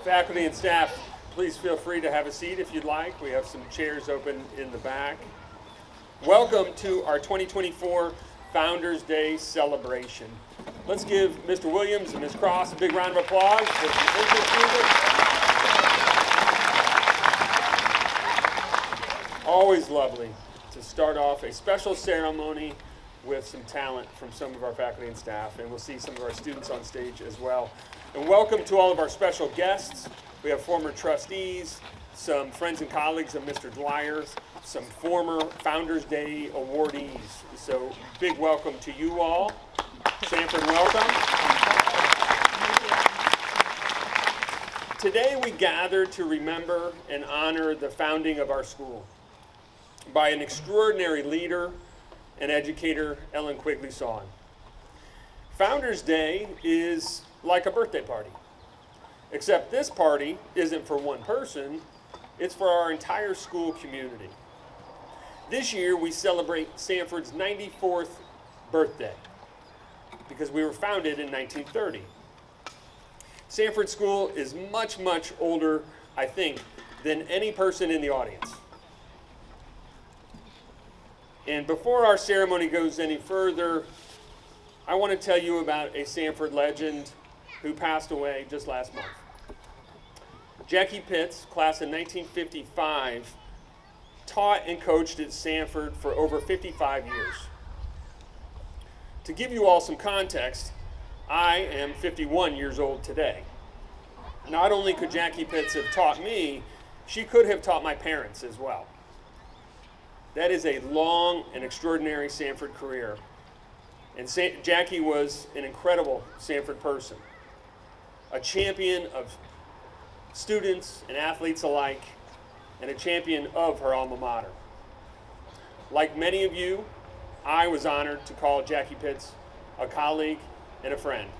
Faculty and staff, please feel free to have a seat if you'd like. We have some chairs open in the back. Welcome to our 2024 Founders Day celebration. Let's give Mr. Williams and Ms. Cross a big round of applause for some entrance music. Always lovely to start off a special ceremony with some talent from some of our faculty and staff, and we'll see some of our students on stage as well. And welcome to all of our special guests. We have former trustees, some friends and colleagues of Mr. Dwyer, some former Founders Day awardees. So big welcome to you all. Sanford, welcome. Today we gather to remember and honor the founding of our school by an extraordinary leader and educator, Ellen Quigley Sawin. Founders Day is like a birthday party, except this party isn't for one person, it's for our entire school community. This year we celebrate Sanford's 94th birthday because we were founded in 1930. Sanford School is much, much older, I think, than any person in the audience. And before our ceremony goes any further, I want to tell you about a Sanford legend who passed away just last month. Jackie Pitts, class in 1955, taught and coached at Sanford for over 55 years. To give you all some context, I am 51 years old today. Not only could Jackie Pitts have taught me, she could have taught my parents as well. That is a long and extraordinary Sanford career. And Jackie was an incredible Sanford person, a champion of students and athletes alike, and a champion of her alma mater. Like many of you, I was honored to call Jackie Pitts a colleague and a friend.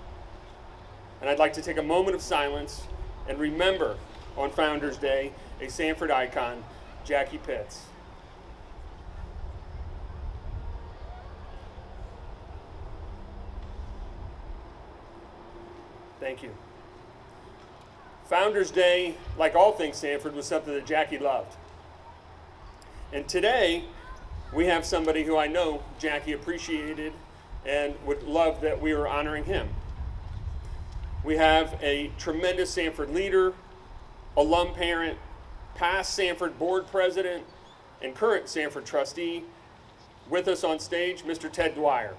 And I'd like to take a moment of silence and remember on Founders Day a Sanford icon, Jackie Pitts. Thank you. Founders Day, like all things Sanford, was something that Jackie loved. And today, we have somebody who I know Jackie appreciated and would love that we were honoring him. We have a tremendous Sanford leader, alum parent, past Sanford board president, and current Sanford trustee with us on stage, Mr. Ted Dwyer.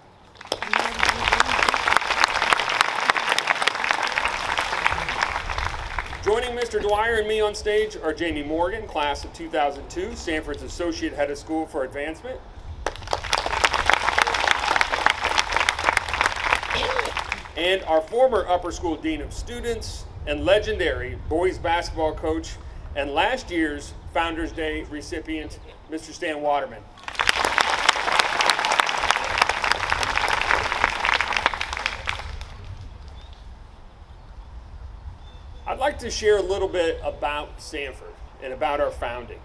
Joining Mr. Dwyer and me on stage are Jaime Morgan, class of 2002, Sanford's Associate Head of School for Advancement. And our former Upper School Dean of Students and legendary boys basketball coach and last year's Founders Day recipient, Mr. Stan Waterman. I'd like to share a little bit about Sanford and about our founding.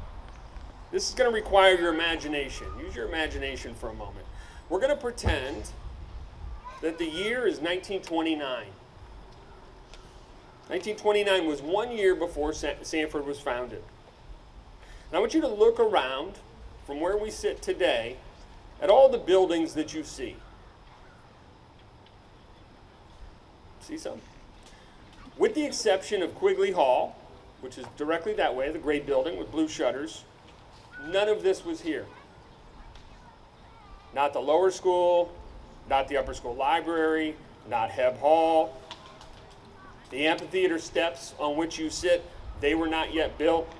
This is going to require your imagination. Use your imagination for a moment. We're going to pretend that the year is 1929. 1929 was 1 year before Sanford was founded. And I want you to look around from where we sit today at all the buildings that you see. See some? With the exception of Quigley Hall, which is directly that way, the gray building with blue shutters, none of this was here. Not the lower school, not the upper school library, not Hebb Hall. The amphitheater steps on which you sit, they were not yet built.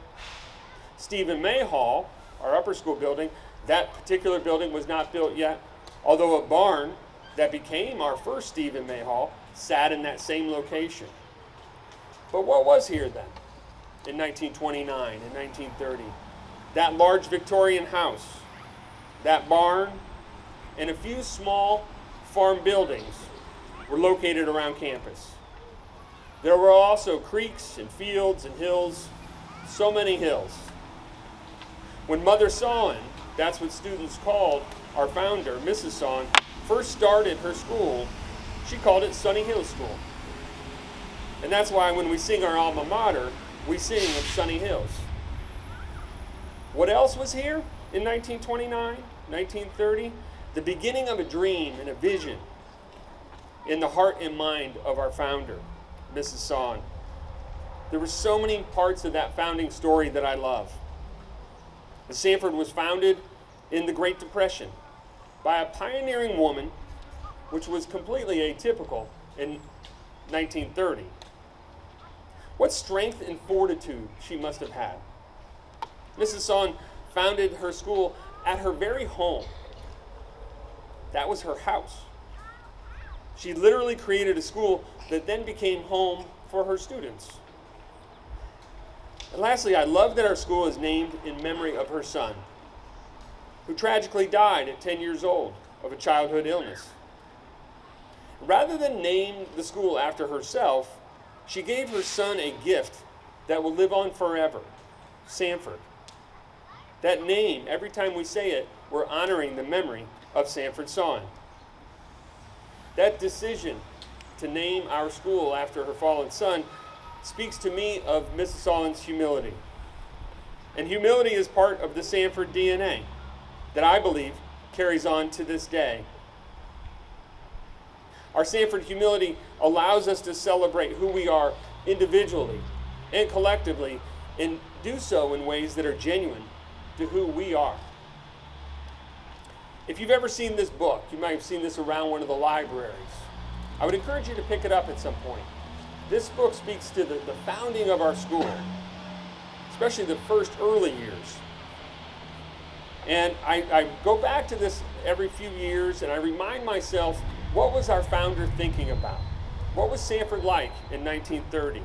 Stephen May Hall, our upper school building, that particular building was not built yet, although a barn that became our first Stephen May Hall sat in that same location. But what was here then in 1929 and 1930? That large Victorian house, that barn, and a few small farm buildings were located around campus. There were also creeks and fields and hills, so many hills. When Mother Sawin, that's what students called our founder, Mrs. Sawin, first started her school, she called it Sunny Hill School. And that's why when we sing our Alma Mater, we sing of sunny hills. What else was here in 1929, 1930? The beginning of a dream and a vision in the heart and mind of our founder, Mrs. Sawin. There were so many parts of that founding story that I love. The Sanford was founded in the Great Depression by a pioneering woman, which was completely atypical in 1930. What strength and fortitude she must have had. Mrs. Sawin founded her school at her very home. That was her house. She literally created a school that then became home for her students. And lastly, I love that our school is named in memory of her son, who tragically died at 10 years old of a childhood illness. Rather than name the school after herself, she gave her son a gift that will live on forever, Sanford. That name, every time we say it, we're honoring the memory of Sanford Sawin. That decision to name our school after her fallen son speaks to me of Mrs. Sawin's humility. And humility is part of the Sanford DNA that I believe carries on to this day. Our Sanford humility allows us to celebrate who we are individually and collectively, and do so in ways that are genuine to who we are. If you've ever seen this book, you might have seen this around one of the libraries. I would encourage you to pick it up at some point. This book speaks to the founding of our school, especially the first early years. And I go back to this every few years and I remind myself, what was our founder thinking about? What was Sanford like in 1930?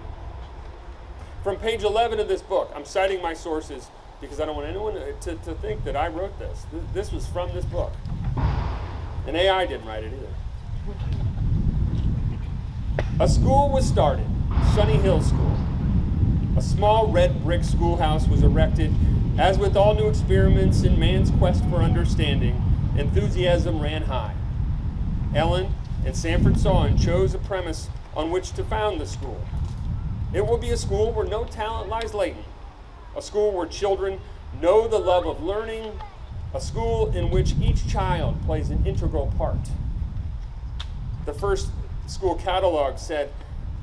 From page 11 of this book, I'm citing my sources because I don't want anyone to think that I wrote this. This was from this book. And AI didn't write it either. A school was started, Sunny Hill School. A small red brick schoolhouse was erected. As with all new experiments in man's quest for understanding, enthusiasm ran high. Ellen and Sanford Sawin chose a premise on which to found the school. It will be a school where no talent lies latent, a school where children know the love of learning, a school in which each child plays an integral part. The first school catalog said,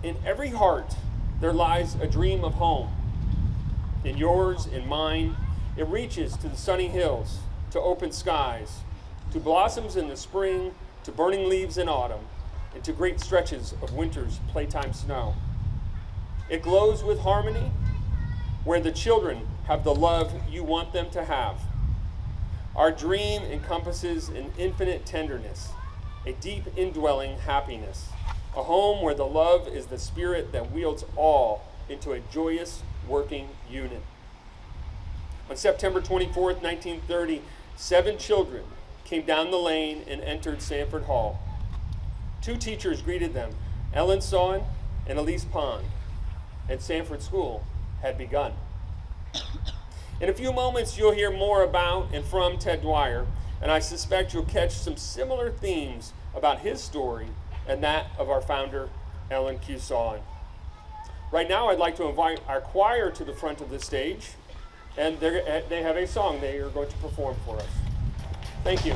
"In every heart there lies a dream of home. In yours, in mine, it reaches to the sunny hills, to open skies, to blossoms in the spring, to burning leaves in autumn, and to great stretches of winter's playtime snow. It glows with harmony, where the children have the love you want them to have. Our dream encompasses an infinite tenderness, a deep indwelling happiness, a home where the love is the spirit that wields all into a joyous working unit." On September 24th, 1930, 7 children came down the lane and entered Sanford Hall. 2 teachers greeted them, Ellen Sawin and Elise Pond, and Sanford School had begun. In a few moments, you'll hear more about and from Ted Dwyer, and I suspect you'll catch some similar themes about his story and that of our founder, Ellen Q. Sawin. Right now, I'd like to invite our choir to the front of the stage, and they have a song they are going to perform for us. Thank you.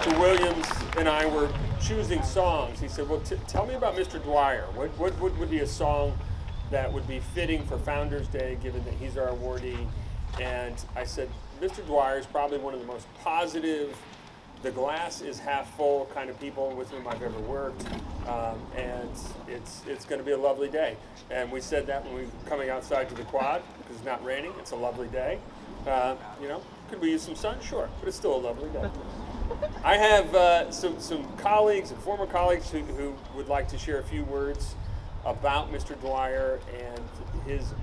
Mr. Williams and I were choosing songs, he said, well, tell me about Mr. Dwyer. What would be a song that would be fitting for Founders Day, given that he's our awardee? And I said, Mr. Dwyer is probably one of the most positive, the glass is half full kind of people with whom I've ever worked, and it's going to be a lovely day. And we said that when we were coming outside to the quad, because it's not raining, it's a lovely day. Could we use some sun? Sure, but it's still a lovely day. I have some colleagues and former colleagues who would like to share a few words about Mr. Dwyer and his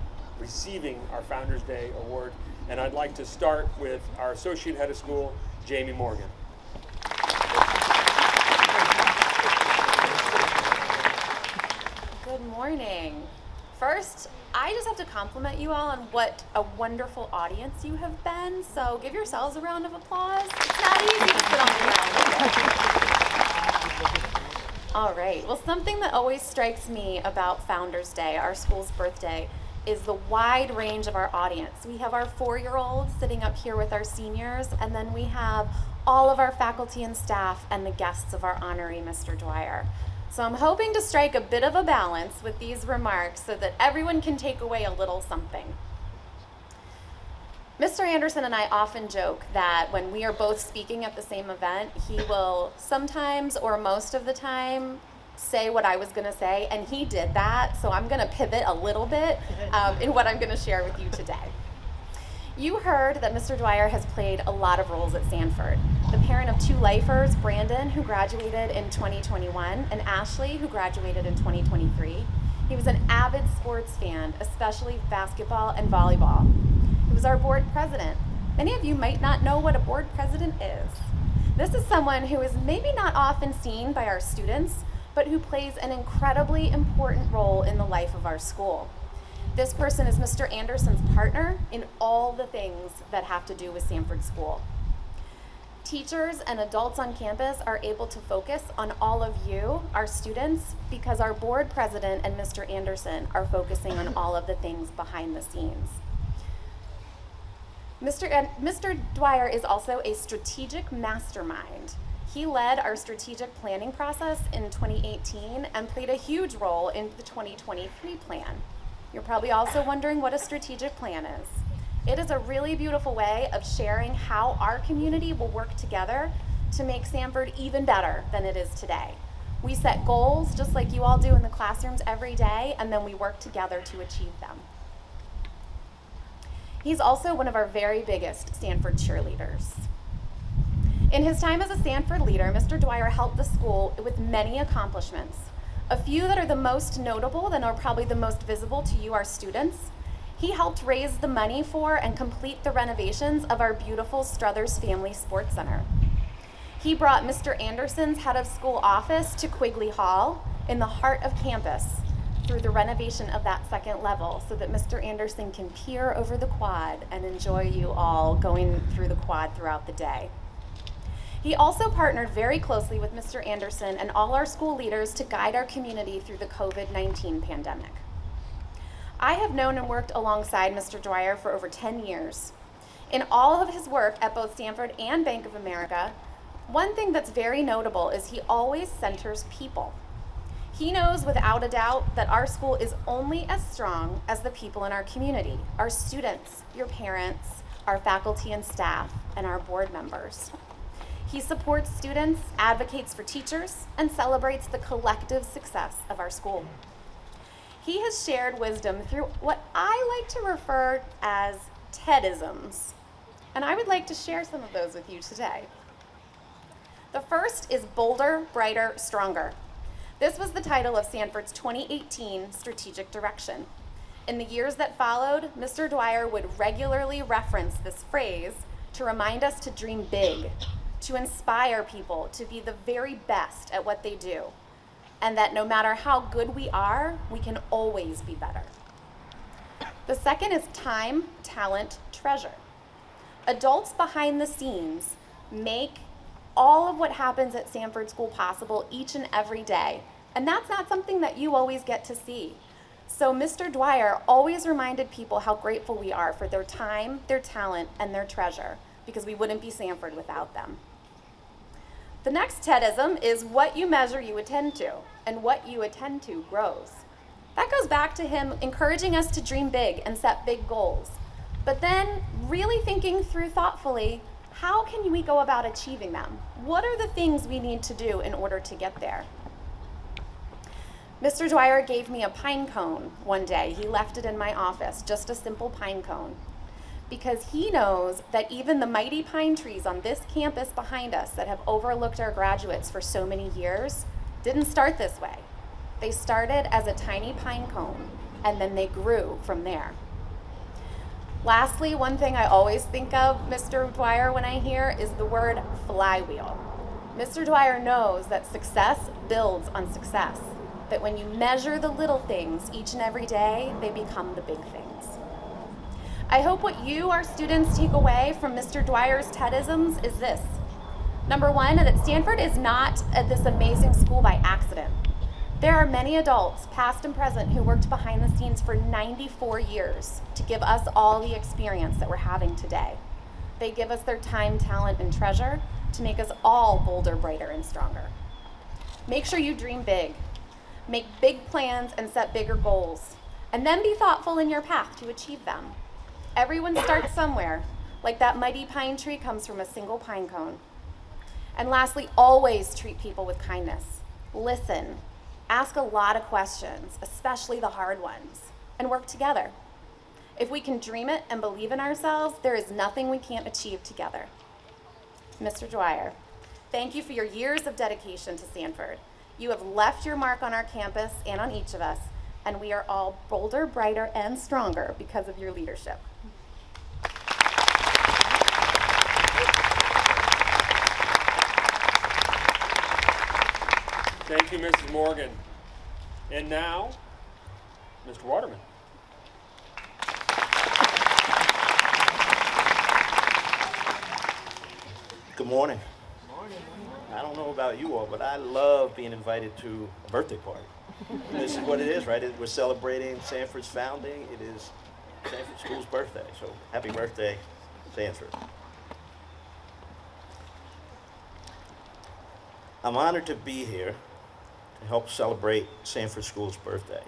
receiving our Founders Day Award. And I'd like to start with our Associate Head of School, Jaime Morgan. Good morning. First, I just have to compliment you all on what a wonderful audience you have been, so give yourselves a round of applause. It's not easy to sit on the ground. All right, well, something that always strikes me about Founders Day, our school's birthday, is the wide range of our audience. We have our 4-year-olds sitting up here with our seniors, and then we have all of our faculty and staff and the guests of our honoree, Mr. Dwyer. So I'm hoping to strike a bit of a balance with these remarks so that everyone can take away a little something. Mr. Anderson and I often joke that when we are both speaking at the same event, he will sometimes or most of the time say what I was going to say, and he did that, so I'm going to pivot a little bit in what I'm going to share with you today. You heard that Mr. Dwyer has played a lot of roles at Sanford. The parent of 2 lifers, Brandon, who graduated in 2021, and Ashley, who graduated in 2023. He was an avid sports fan, especially basketball and volleyball. He was our board president. Many of you might not know what a board president is. This is someone who is maybe not often seen by our students, but who plays an incredibly important role in the life of our school. This person is Mr. Anderson's partner in all the things that have to do with Sanford School. Teachers and adults on campus are able to focus on all of you, our students, because our board president and Mr. Anderson are focusing on all of the things behind the scenes. Mr. Dwyer is also a strategic mastermind. He led our strategic planning process in 2018 and played a huge role in the 2023 plan. You're probably also wondering what a strategic plan is. It is a really beautiful way of sharing how our community will work together to make Sanford even better than it is today. We set goals just like you all do in the classrooms every day, and then we work together to achieve them. He's also one of our very biggest Sanford cheerleaders. In his time as a Sanford leader, Mr. Dwyer helped the school with many accomplishments. A few that are the most notable and are probably the most visible to you, our students. He helped raise the money for and complete the renovations of our beautiful Struthers Family Sports Center. He brought Mr. Anderson's head of school office to Quigley Hall in the heart of campus through the renovation of that 2nd level so that Mr. Anderson can peer over the quad and enjoy you all going through the quad throughout the day. He also partnered very closely with Mr. Anderson and all our school leaders to guide our community through the COVID-19 pandemic. I have known and worked alongside Mr. Dwyer for over 10 years. In all of his work at both Sanford and Bank of America, one thing that's very notable is he always centers people. He knows without a doubt that our school is only as strong as the people in our community, our students, your parents, our faculty and staff, and our board members. He supports students, advocates for teachers, and celebrates the collective success of our school. He has shared wisdom through what I like to refer as TEDisms, and I would like to share some of those with you today. The first is Bolder, Brighter, Stronger. This was the title of Sanford's 2018 strategic direction. In the years that followed, Mr. Dwyer would regularly reference this phrase to remind us to dream big, to inspire people to be the very best at what they do, and that no matter how good we are, we can always be better. The second is Time, Talent, Treasure. Adults behind the scenes make all of what happens at Sanford School possible each and every day, and that's not something that you always get to see. So Mr. Dwyer always reminded people how grateful we are for their time, their talent, and their treasure, because we wouldn't be Sanford without them. The next TEDism is what you measure you attend to, and what you attend to grows. That goes back to him encouraging us to dream big and set big goals, but then really thinking through thoughtfully, how can we go about achieving them? What are the things we need to do in order to get there? Mr. Dwyer gave me a pine cone one day. He left it in my office, just a simple pine cone, because he knows that even the mighty pine trees on this campus behind us that have overlooked our graduates for so many years didn't start this way. They started as a tiny pine cone, and then they grew from there. Lastly, one thing I always think of Mr. Dwyer when I hear is the word flywheel. Mr. Dwyer knows that success builds on success, that when you measure the little things each and every day, they become the big things. I hope what you, our students, take away from Mr. Dwyer's TEDisms is this. Number one, that Sanford is not this amazing school by accident. There are many adults, past and present, who worked behind the scenes for 94 years to give us all the experience that we're having today. They give us their time, talent, and treasure to make us all bolder, brighter, and stronger. Make sure you dream big. Make big plans and set bigger goals, and then be thoughtful in your path to achieve them. Everyone starts somewhere, like that mighty pine tree comes from a single pine cone. And lastly, always treat people with kindness. Listen, ask a lot of questions, especially the hard ones, and work together. If we can dream it and believe in ourselves, there is nothing we can't achieve together. Mr. Dwyer, thank you for your years of dedication to Sanford. You have left your mark on our campus and on each of us, and we are all bolder, brighter, and stronger because of your leadership. Thank you, Mrs. Morgan. And now, Mr. Waterman. Good morning. I don't know about you all, but I love being invited to a birthday party. This is what it is, right? We're celebrating Sanford's founding. It is Sanford School's birthday, so happy birthday, Sanford. I'm honored to be here to help celebrate Sanford School's birthday.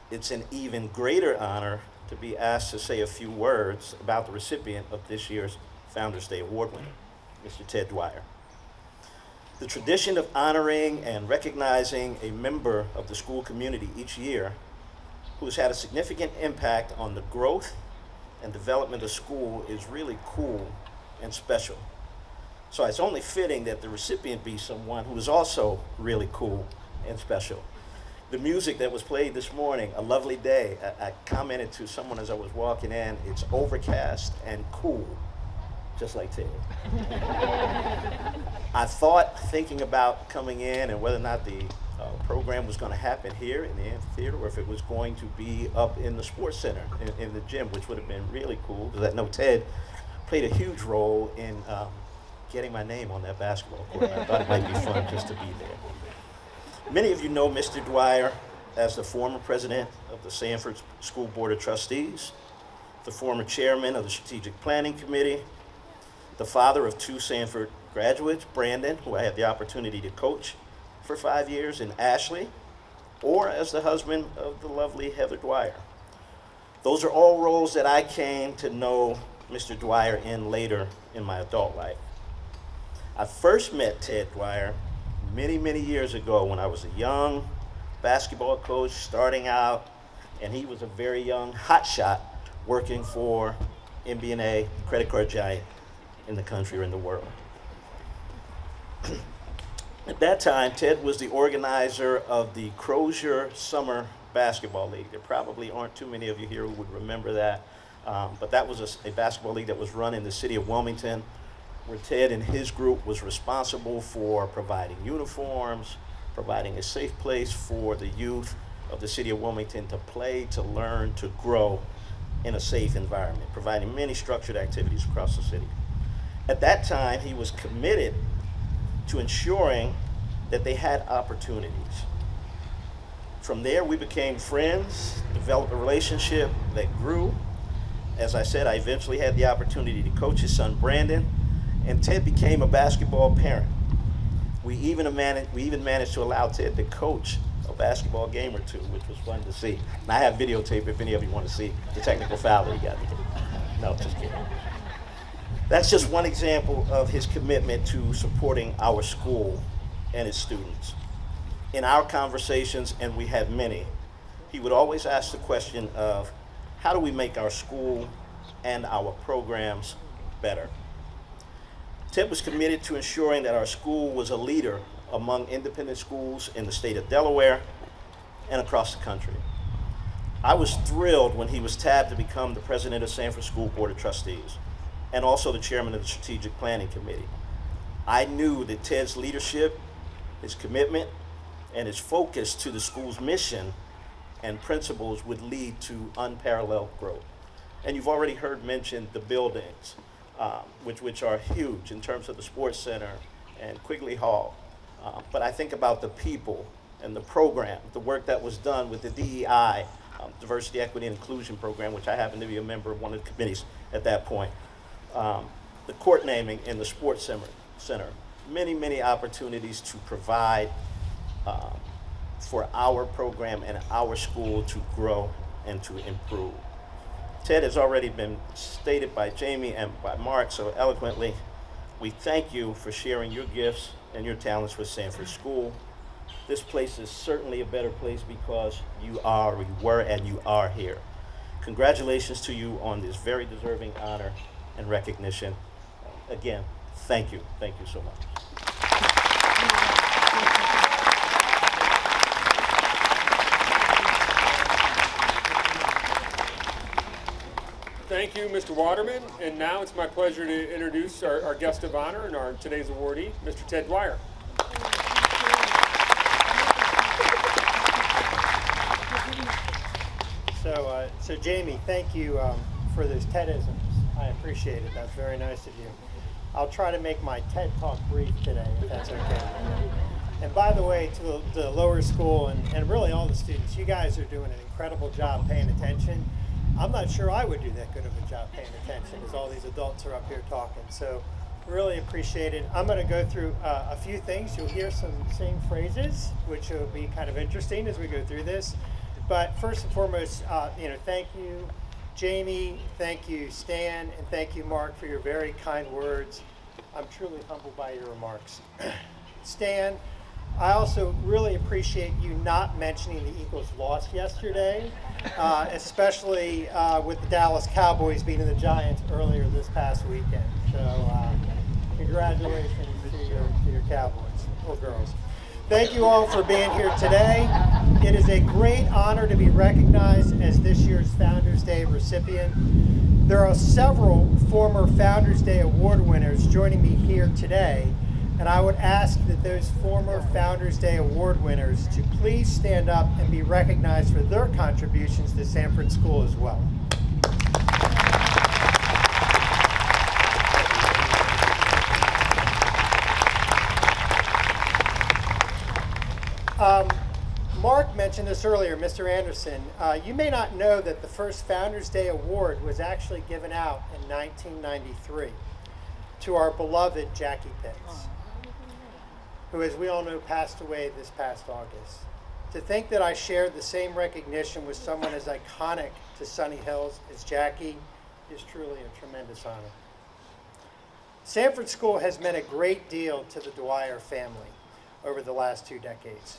It's an even greater honor to be asked to say a few words about the recipient of this year's Founders Day Award winner, Mr. Ted Dwyer. The tradition of honoring and recognizing a member of the school community each year who has had a significant impact on the growth and development of school is really cool and special. So it's only fitting that the recipient be someone who is also really cool and special. The music that was played this morning, A Lovely Day, I commented to someone as I was walking in, it's overcast and cool, just like Ted. I thought, thinking about coming in and whether or not the program was going to happen here in the amphitheater or if it was going to be up in the sports center, in the gym, which would have been really cool, because I know Ted played a huge role in getting my name on that basketball court. I thought it might be fun just to be there. Many of you know Mr. Dwyer as the former president of the Sanford School Board of Trustees, the former chairman of the Strategic Planning Committee, the father of two Sanford graduates, Brandon, who I had the opportunity to coach for 5 years, and Ashley, or as the husband of the lovely Heather Dwyer. Those are all roles that I came to know Mr. Dwyer in later in my adult life. I first met Ted Dwyer many, many years ago when I was a young basketball coach starting out, and he was a very young hotshot working for MBNA, credit card giant in the country or in the world. At that time, Ted was the organizer of the Crozier Summer Basketball League. There probably aren't too many of you here who would remember that, but that was a basketball league that was run in the city of Wilmington, where Ted and his group was responsible for providing uniforms, providing a safe place for the youth of the city of Wilmington to play, to learn, to grow in a safe environment, providing many structured activities across the city. At that time, he was committed to ensuring that they had opportunities. From there, we became friends, developed a relationship that grew. As I said, I eventually had the opportunity to coach his son, Brandon, and Ted became a basketball parent. We even managed to allow Ted to coach a basketball game or two, which was fun to see. And I have videotape if any of you want to see the technical foul that he got. No, just kidding. That's just one example of his commitment to supporting our school and its students. In our conversations, and we had many, he would always ask the question of, how do we make our school and our programs better? Ted was committed to ensuring that our school was a leader among independent schools in the state of Delaware and across the country. I was thrilled when he was tabbed to become the president of Sanford School Board of Trustees and also the chairman of the Strategic Planning Committee. I knew that Ted's leadership, his commitment, and his focus to the school's mission and principles would lead to unparalleled growth. And you've already heard mentioned the buildings, which are huge in terms of the Sports Center and Quigley Hall. But I think about the people and the program, the work that was done with the DEI, Diversity, Equity, and Inclusion Program, which I happen to be a member of one of the committees at that point. The court naming in the Sports Center. Many opportunities to provide for our program and our school to grow and to improve. Ted has already been stated by Jaime and by Mark so eloquently. We thank you for sharing your gifts and your talents with Sanford School. This place is certainly a better place because you were, and you are here. Congratulations to you on this very deserving honor and recognition. Again, thank you. Thank you so much. Thank you, Mr. Waterman. And now it's my pleasure to introduce our guest of honor and our today's awardee, Mr. Ted Dwyer. So Jaime, thank you for those TEDisms. I appreciate it. That's very nice of you. I'll try to make my TED Talk brief today, if that's okay. And by the way, to the lower school and really all the students, you guys are doing an incredible job paying attention. I'm not sure I would do that good of a job paying attention as all these adults are up here talking. So really appreciate it. I'm going to go through a few things. You'll hear some same phrases, which will be kind of interesting as we go through this. But first and foremost, thank you, Jaime, thank you, Stan, and thank you, Mark, for your very kind words. I'm truly humbled by your remarks. Stan, I also really appreciate you not mentioning the Eagles' loss yesterday, especially with the Dallas Cowboys beating the Giants earlier this past weekend. So congratulations to your Cowboys, or girls. Thank you all for being here today. It is a great honor to be recognized as this year's Founders Day recipient. There are several former Founders Day Award winners joining me here today, and I would ask that those former Founders Day Award winners to please stand up and be recognized for their contributions to Sanford School as well. Mark mentioned this earlier, Mr. Anderson. You may not know that the first Founders Day Award was actually given out in 1993 to our beloved Jackie Pitts, who, as we all know, passed away this past August. To think that I shared the same recognition with someone as iconic to Sunny Hills as Jackie is truly a tremendous honor. Sanford School has meant a great deal to the Dwyer family over the last 2 decades.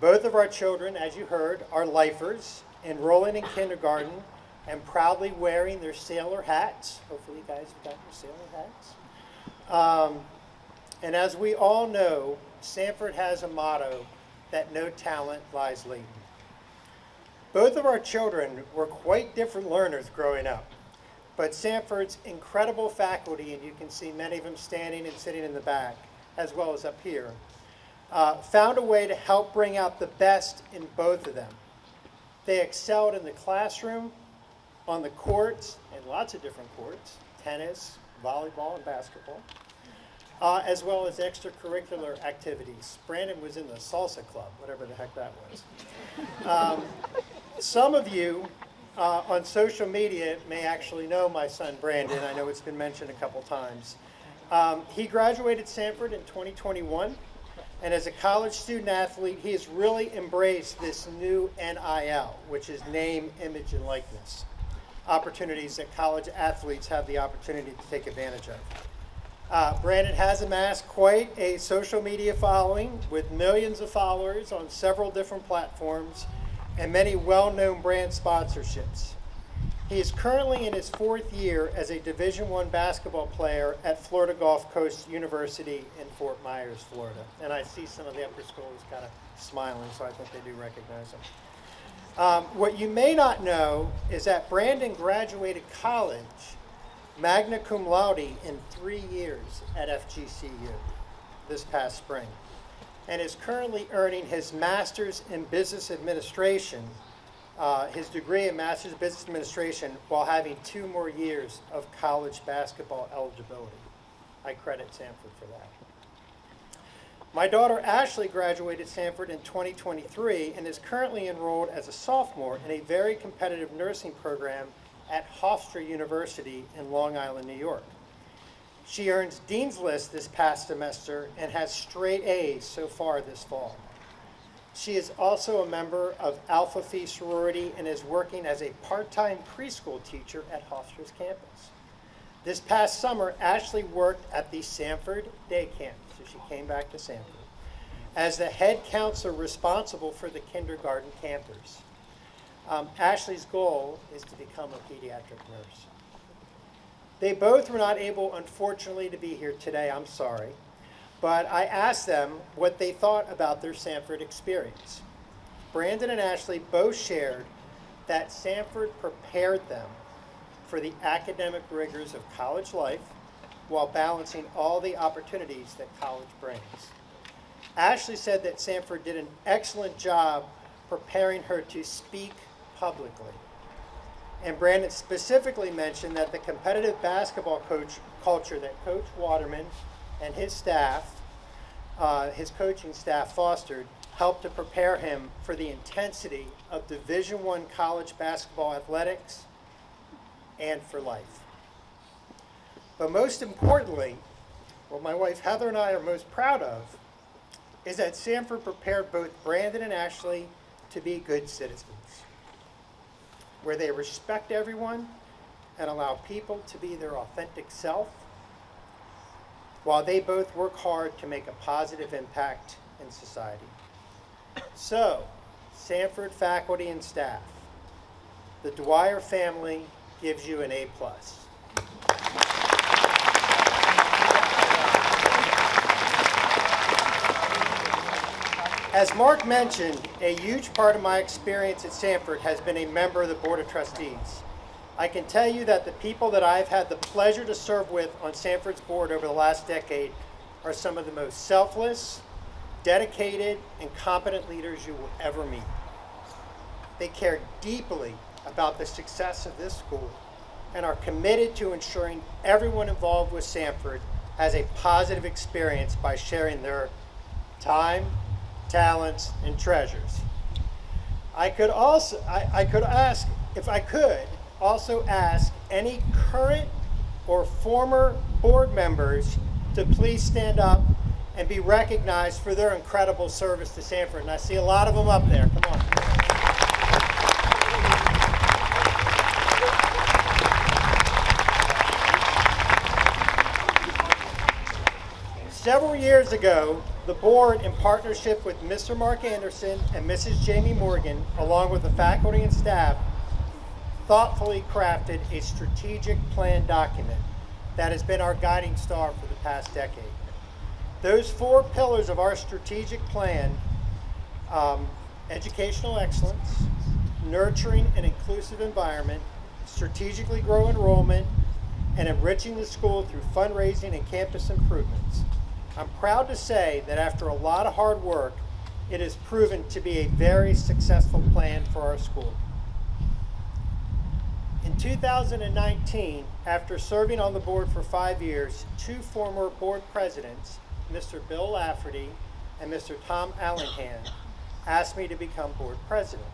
Both of our children, as you heard, are lifers, enrolling in kindergarten and proudly wearing their sailor hats. Hopefully you guys have got your sailor hats. And as we all know, Sanford has a motto that no talent lies latent. Both of our children were quite different learners growing up, but Sanford's incredible faculty, and you can see many of them standing and sitting in the back, as well as up here, found a way to help bring out the best in both of them. They excelled in the classroom, on the courts, and lots of different courts, tennis, volleyball, and basketball, as well as extracurricular activities. Brandon was in the salsa club, whatever the heck that was. Some of you on social media may actually know my son Brandon. I know it's been mentioned a couple times. He graduated Sanford in 2021, and as a college student athlete, he has really embraced this new NIL, which is name, image, and likeness, opportunities that college athletes have the opportunity to take advantage of. Brandon has amassed quite a social media following with millions of followers on several different platforms and many well-known brand sponsorships. He is currently in his 4th year as a Division I basketball player at Florida Gulf Coast University in Fort Myers, Florida. And I see some of the upper schools kind of smiling, so I think they do recognize him. What you may not know is that Brandon graduated college magna cum laude in 3 years at FGCU this past spring, and is currently earning his master's in business administration, his degree in master's of business administration, while having 2 more years of college basketball eligibility. I credit Sanford for that. My daughter Ashley graduated Sanford in 2023 and is currently enrolled as a sophomore in a very competitive nursing program at Hofstra University in Long Island, New York. She earns Dean's List this past semester and has straight A's so far this fall. She is also a member of Alpha Phi sorority and is working as a part-time preschool teacher at Hofstra's campus. This past summer, Ashley worked at the Sanford Day Camp, so she came back to Sanford, as the head counselor responsible for the kindergarten campers. Ashley's goal is to become a pediatric nurse. They both were not able, unfortunately, to be here today. I'm sorry. But I asked them what they thought about their Sanford experience. Brandon and Ashley both shared that Sanford prepared them for the academic rigors of college life while balancing all the opportunities that college brings. Ashley said that Sanford did an excellent job preparing her to speak publicly. And Brandon specifically mentioned that the competitive basketball culture that Coach Waterman and his staff, his coaching staff fostered, helped to prepare him for the intensity of Division I college basketball athletics and for life. But most importantly, what my wife Heather and I are most proud of is that Sanford prepared both Brandon and Ashley to be good citizens, where they respect everyone and allow people to be their authentic self, while they both work hard to make a positive impact in society. So, Sanford faculty and staff, the Dwyer family gives you an A+. As Mark mentioned, a huge part of my experience at Sanford has been a member of the Board of Trustees. I can tell you that the people that I've had the pleasure to serve with on Sanford's board over the last decade are some of the most selfless, dedicated, and competent leaders you will ever meet. They care deeply about the success of this school and are committed to ensuring everyone involved with Sanford has a positive experience by sharing their time, talents, and treasures. I could also ask any current or former board members to please stand up and be recognized for their incredible service to Sanford. And I see a lot of them up there. Come on. Several years ago, the board, in partnership with Mr. Mark Anderson and Mrs. Jaime Morgan, along with the faculty and staff, thoughtfully crafted a strategic plan document that has been our guiding star for the past decade. Those 4 pillars of our strategic plan, educational excellence, nurturing an inclusive environment, strategically grow enrollment, and enriching the school through fundraising and campus improvements. I'm proud to say that after a lot of hard work, it has proven to be a very successful plan for our school. In 2019, after serving on the board for 5 years, 2 former board presidents, Mr. Bill Lafferty and Mr. Tom Allingham, asked me to become board president.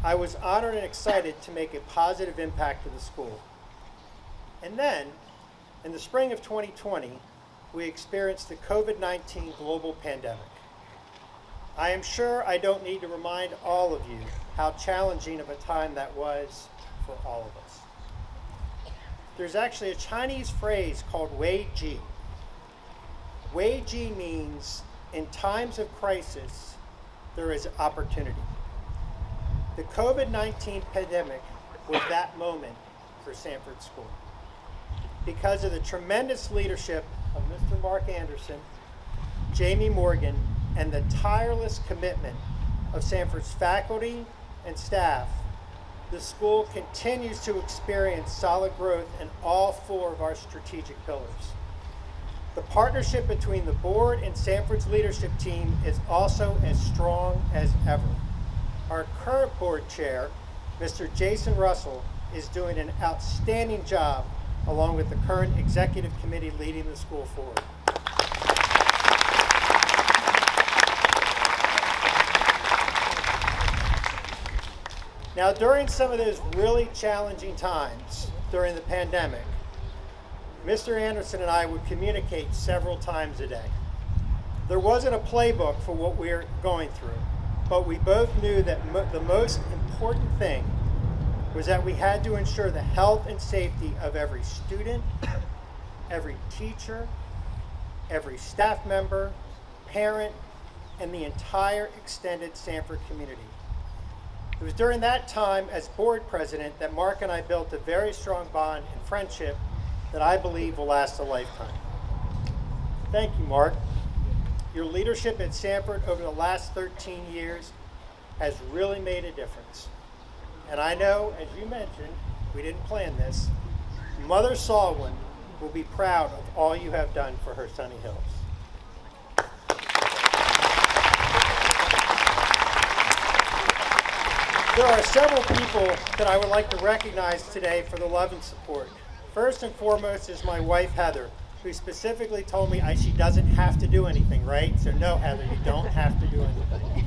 I was honored and excited to make a positive impact to the school. And then, In the spring of 2020, we experienced the COVID-19 global pandemic. I am sure I don't need to remind all of you how challenging of a time that was for all of us. There's actually a Chinese phrase called Wei Ji. Wei Ji means in times of crisis, there is opportunity. The COVID-19 pandemic was that moment for Sanford School. Because of the tremendous leadership of Mr. Mark Anderson, Jaime Morgan, and the tireless commitment of Sanford's faculty and staff, the school continues to experience solid growth in all 4 of our strategic pillars. The partnership between the board and Sanford's leadership team is also as strong as ever. Our current board chair, Mr. Jason Russell, is doing an outstanding job along with the current executive committee leading the school forward. Now, during some of those really challenging times during the pandemic, Mr. Anderson and I would communicate several times a day. There wasn't a playbook for what we were going through, but we both knew that the most important thing was that we had to ensure the health and safety of every student, every teacher, every staff member, parent, and the entire extended Sanford community. It was during that time as board president that Mark and I built a very strong bond and friendship that I believe will last a lifetime. Thank you, Mark. Your leadership at Sanford over the last 13 years has really made a difference. And I know, as you mentioned, we didn't plan this, Mother Sawin will be proud of all you have done for her Sunny Hills. There are several people that I would like to recognize today for the love and support. First and foremost is my wife, Heather, who specifically told me she doesn't have to do anything, right? So no, Heather, you don't have to do anything.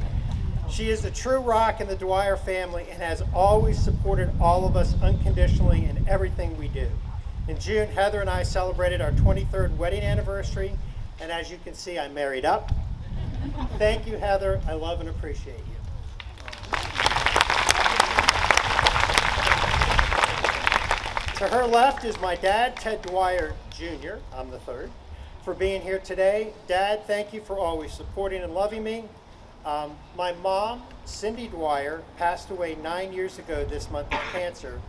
She is the true rock in the Dwyer family and has always supported all of us unconditionally in everything we do. In June, Heather and I celebrated our 23rd wedding anniversary, and as you can see, I'm married up. Thank you, Heather. I love and appreciate you. To her left is my dad, Ted Dwyer Jr., I'm the third, for being here today. Dad, thank you for always supporting and loving me. My mom, Cindy Dwyer, passed away 9 years ago this month of cancer,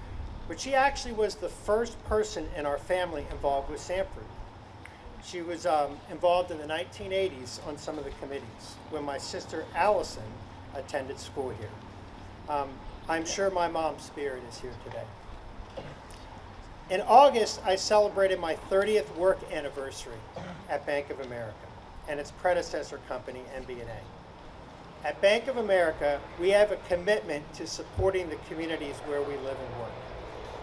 but she actually was the first person in our family involved with Sanford. She was involved in the 1980s on some of the committees when my sister Allison attended school here. I'm sure my mom's spirit is here today. In August, I celebrated my 30th work anniversary at Bank of America and its predecessor company, MBNA. At Bank of America, we have a commitment to supporting the communities where we live and work.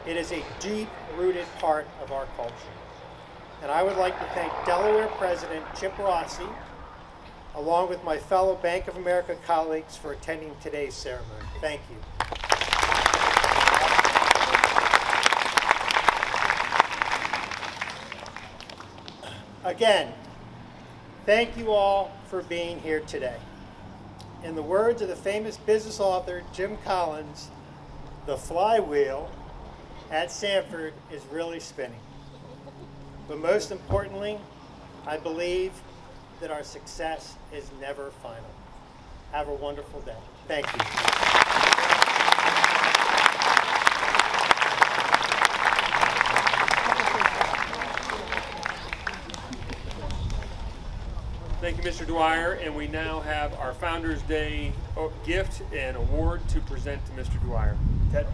It is a deep-rooted part of our culture. And I would like to thank Delaware President Chip Rossi, along with my fellow Bank of America colleagues for attending today's ceremony. Thank you. Again, thank you all for being here today. In the words of the famous business author Jim Collins, the flywheel at Sanford is really spinning. But most importantly, I believe that our success is never final. Have a wonderful day. Thank you. Thank you, Mr. Dwyer, and we now have our Founders Day gift and award to present to Mr. Dwyer. Ted?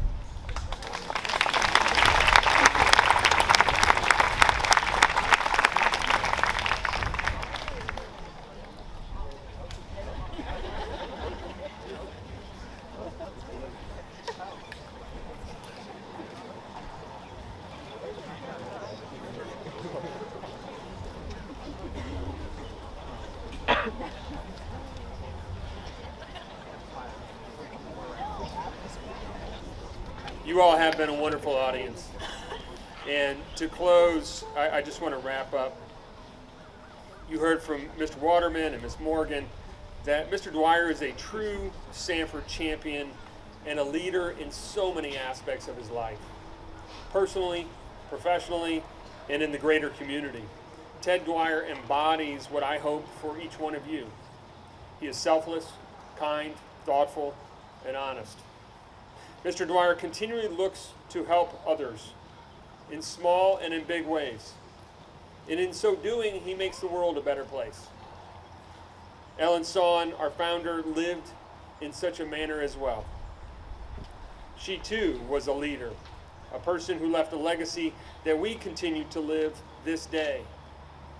You all have been a wonderful audience. And to close, I just want to wrap up. You heard from Mr. Waterman and Ms. Morgan that Mr. Dwyer is a true Sanford champion and a leader in so many aspects of his life, personally, professionally, and in the greater community. Ted Dwyer embodies what I hope for each one of you. He is selfless, kind, thoughtful, and honest. Mr. Dwyer continually looks to help others in small and in big ways. And in so doing, he makes the world a better place. Alma Sawin, our founder, lived in such a manner as well. She too was a leader, a person who left a legacy that we continue to live this day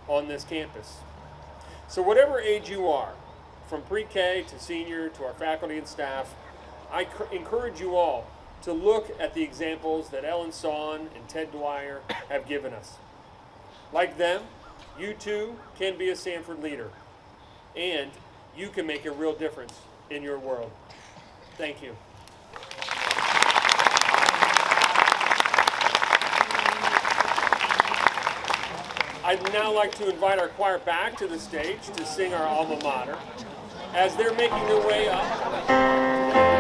on this campus. So whatever age you are, from pre-K to senior to our faculty and staff, I encourage you all to look at the examples that Alma Sawin and Ted Dwyer have given us. Like them, you too can be a Sanford leader, and you can make a real difference in your world. Thank you. I'd now like to invite our choir back to the stage to sing our Alma Mater. As they're making their way up,